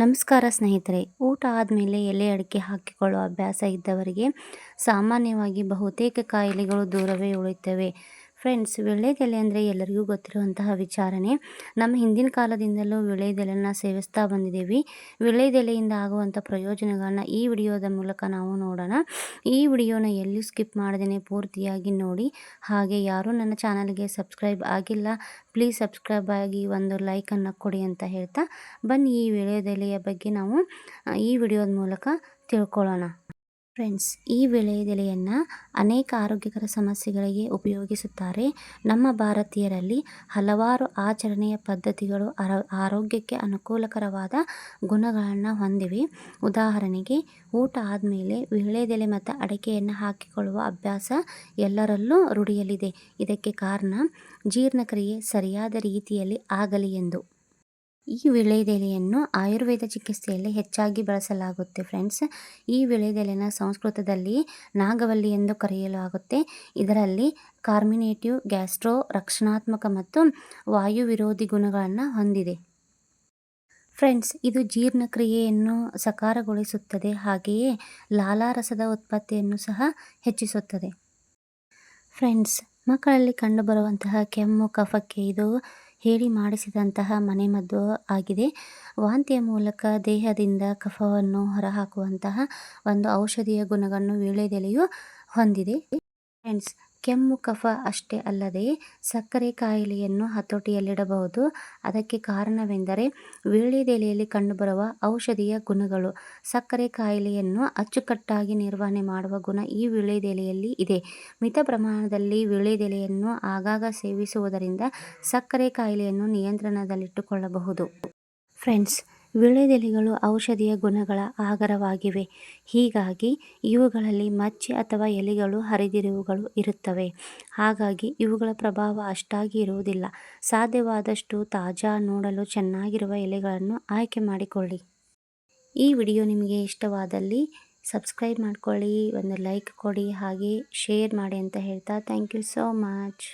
ನಮಸ್ಕಾರ ಸ್ನೇಹಿತರೆ. ಊಟ ಆದಮೇಲೆ ಎಲೆ ಅಡಿಕೆ ಹಾಕಿಕೊಳ್ಳುವ ಅಭ್ಯಾಸ ಇದ್ದವರಿಗೆ ಸಾಮಾನ್ಯವಾಗಿ ಬಹುತೇಕ ಕಾಯಿಲೆಗಳು ದೂರವೇ ಉಳಿಯುತ್ತವೆ. ಫ್ರೆಂಡ್ಸ್, ವೀಳ್ಯದೆಲೆ ಅಂದರೆ ಎಲ್ಲರಿಗೂ ಗೊತ್ತಿರುವಂತಹ ವಿಚಾರನೇ. ನಮ್ಮ ಹಿಂದಿನ ಕಾಲದಿಂದಲೂ ವೀಳ್ಯದೆಲೆನ ಸೇವಿಸ್ತಾ ಬಂದಿದ್ದೀವಿ. ವೀಳ್ಯದೆಲೆಯಿಂದ ಆಗುವಂಥ ಪ್ರಯೋಜನಗಳನ್ನ ಈ ವಿಡಿಯೋದ ಮೂಲಕ ನಾವು ನೋಡೋಣ. ಈ ವಿಡಿಯೋನ ಎಲ್ಲೂ ಸ್ಕಿಪ್ ಮಾಡದೇ ಪೂರ್ತಿಯಾಗಿ ನೋಡಿ. ಹಾಗೆ ಯಾರೂ ನನ್ನ ಚಾನಲ್ಗೆ ಸಬ್ಸ್ಕ್ರೈಬ್ ಆಗಿಲ್ಲ, ಪ್ಲೀಸ್ ಸಬ್ಸ್ಕ್ರೈಬ್ ಆಗಿ ಒಂದು ಲೈಕನ್ನು ಕೊಡಿ ಅಂತ ಹೇಳ್ತಾ, ಬನ್ನಿ ಈ ವೀಳ್ಯದೆಲೆಯ ಬಗ್ಗೆ ನಾವು ಈ ವಿಡಿಯೋದ ಮೂಲಕ ತಿಳ್ಕೊಳ್ಳೋಣ. ಫ್ರೆಂಡ್ಸ್, ಈ ವೀಳ್ಯದೆಲೆಯನ್ನು ಅನೇಕ ಆರೋಗ್ಯಕರ ಸಮಸ್ಯೆಗಳಿಗೆ ಉಪಯೋಗಿಸುತ್ತಾರೆ. ನಮ್ಮ ಭಾರತೀಯರಲ್ಲಿ ಹಲವಾರು ಆಚರಣೆಯ ಪದ್ಧತಿಗಳು ಆರೋಗ್ಯಕ್ಕೆ ಅನುಕೂಲಕರವಾದ ಗುಣಗಳನ್ನು ಹೊಂದಿವೆ. ಉದಾಹರಣೆಗೆ, ಊಟ ಆದಮೇಲೆ ವೀಳ್ಯದೆಲೆ ಮತ್ತು ಅಡಿಕೆಯನ್ನು ಹಾಕಿಕೊಳ್ಳುವ ಅಭ್ಯಾಸ ಎಲ್ಲರಲ್ಲೂ ರೂಢಿಯಲ್ಲಿದೆ. ಇದಕ್ಕೆ ಕಾರಣ ಜೀರ್ಣಕ್ರಿಯೆ ಸರಿಯಾದ ರೀತಿಯಲ್ಲಿ ಆಗಲಿ ಎಂದು. ಈ ವೀಳ್ಯದೆಲೆಯನ್ನು ಆಯುರ್ವೇದ ಚಿಕಿತ್ಸೆಯಲ್ಲಿ ಹೆಚ್ಚಾಗಿ ಬಳಸಲಾಗುತ್ತೆ. ಫ್ರೆಂಡ್ಸ್, ಈ ವೀಳ್ಯದೆಲೆನ ಸಂಸ್ಕೃತದಲ್ಲಿ ನಾಗವಲ್ಲಿ ಎಂದು ಕರೆಯಲಾಗುತ್ತೆ. ಇದರಲ್ಲಿ ಕಾರ್ಮಿನೇಟಿವ್, ಗ್ಯಾಸ್ಟ್ರೋ ರಕ್ಷಣಾತ್ಮಕ ಮತ್ತು ವಾಯು ವಿರೋಧಿ ಗುಣಗಳನ್ನು ಹೊಂದಿದೆ. ಫ್ರೆಂಡ್ಸ್, ಇದು ಜೀರ್ಣಕ್ರಿಯೆಯನ್ನು ಸಕಾರಗೊಳಿಸುತ್ತದೆ, ಹಾಗೆಯೇ ಲಾಲಾರಸದ ಉತ್ಪತ್ತಿಯನ್ನು ಸಹ ಹೆಚ್ಚಿಸುತ್ತದೆ. ಫ್ರೆಂಡ್ಸ್, ಮಕ್ಕಳಲ್ಲಿ ಕಂಡುಬರುವಂತಹ ಕೆಮ್ಮು, ಕಫಕ್ಕೆ ಇದು ಹೇಳಿ ಮಾಡಿಸಿದಂತಹ ಮನೆಮದ್ದು ಆಗಿದೆ. ವಾಂತಿಯ ಮೂಲಕ ದೇಹದಿಂದ ಕಫವನ್ನು ಹೊರಹಾಕುವಂತಹ ಒಂದು ಔಷಧೀಯ ಗುಣಗಳನ್ನು ವೀಳ್ಯದೆಲೆಯು ಹೊಂದಿದೆ. ಫ್ರೆಂಡ್ಸ್, ಕೆಮ್ಮು ಕಫ ಅಷ್ಟೇ ಅಲ್ಲದೆ ಸಕ್ಕರೆ ಕಾಯಿಲೆಯನ್ನು ಹತೋಟಿಯಲ್ಲಿಡಬಹುದು. ಅದಕ್ಕೆ ಕಾರಣವೆಂದರೆ ವೀಳ್ಯದೆಲೆಯಲ್ಲಿ ಕಂಡುಬರುವ ಔಷಧೀಯ ಗುಣಗಳು. ಸಕ್ಕರೆ ಕಾಯಿಲೆಯನ್ನು ಅಚ್ಚುಕಟ್ಟಾಗಿ ನಿರ್ವಹಣೆ ಮಾಡುವ ಗುಣ ಈ ವೀಳ್ಯದೆಲೆಯಲ್ಲಿ ಇದೆ. ಮಿತ ಪ್ರಮಾಣದಲ್ಲಿ ವೀಳ್ಯದೆಲೆಯನ್ನು ಆಗಾಗ ಸೇವಿಸುವುದರಿಂದ ಸಕ್ಕರೆ ಕಾಯಿಲೆಯನ್ನು ನಿಯಂತ್ರಣದಲ್ಲಿಟ್ಟುಕೊಳ್ಳಬಹುದು. ಫ್ರೆಂಡ್ಸ್, ವೀಳ್ಯದೆಲೆಗಳು ಔಷಧೀಯ ಗುಣಗಳ ಆಗರವಾಗಿವೆ. ಹೀಗಾಗಿ ಇವುಗಳಲ್ಲಿ ಮಚ್ಚೆ ಅಥವಾ ಎಲೆಗಳು ಹರಿದಿರುವುಗಳು ಇರುತ್ತವೆ. ಹಾಗಾಗಿ ಇವುಗಳ ಪ್ರಭಾವ ಅಷ್ಟಾಗಿ ಇರುವುದಿಲ್ಲ. ಸಾಧ್ಯವಾದಷ್ಟು ತಾಜಾ, ನೋಡಲು ಚೆನ್ನಾಗಿರುವ ಎಲೆಗಳನ್ನು ಆಯ್ಕೆ ಮಾಡಿಕೊಳ್ಳಿ. ಈ ವಿಡಿಯೋ ನಿಮಗೆ ಇಷ್ಟವಾದಲ್ಲಿ ಸಬ್ಸ್ಕ್ರೈಬ್ ಮಾಡ್ಕೊಳ್ಳಿ, ಒಂದು ಲೈಕ್ ಕೊಡಿ, ಹಾಗೆ ಶೇರ್ ಮಾಡಿ ಅಂತ ಹೇಳ್ತಾ, ಥ್ಯಾಂಕ್ ಯು ಸೋ ಮಚ್.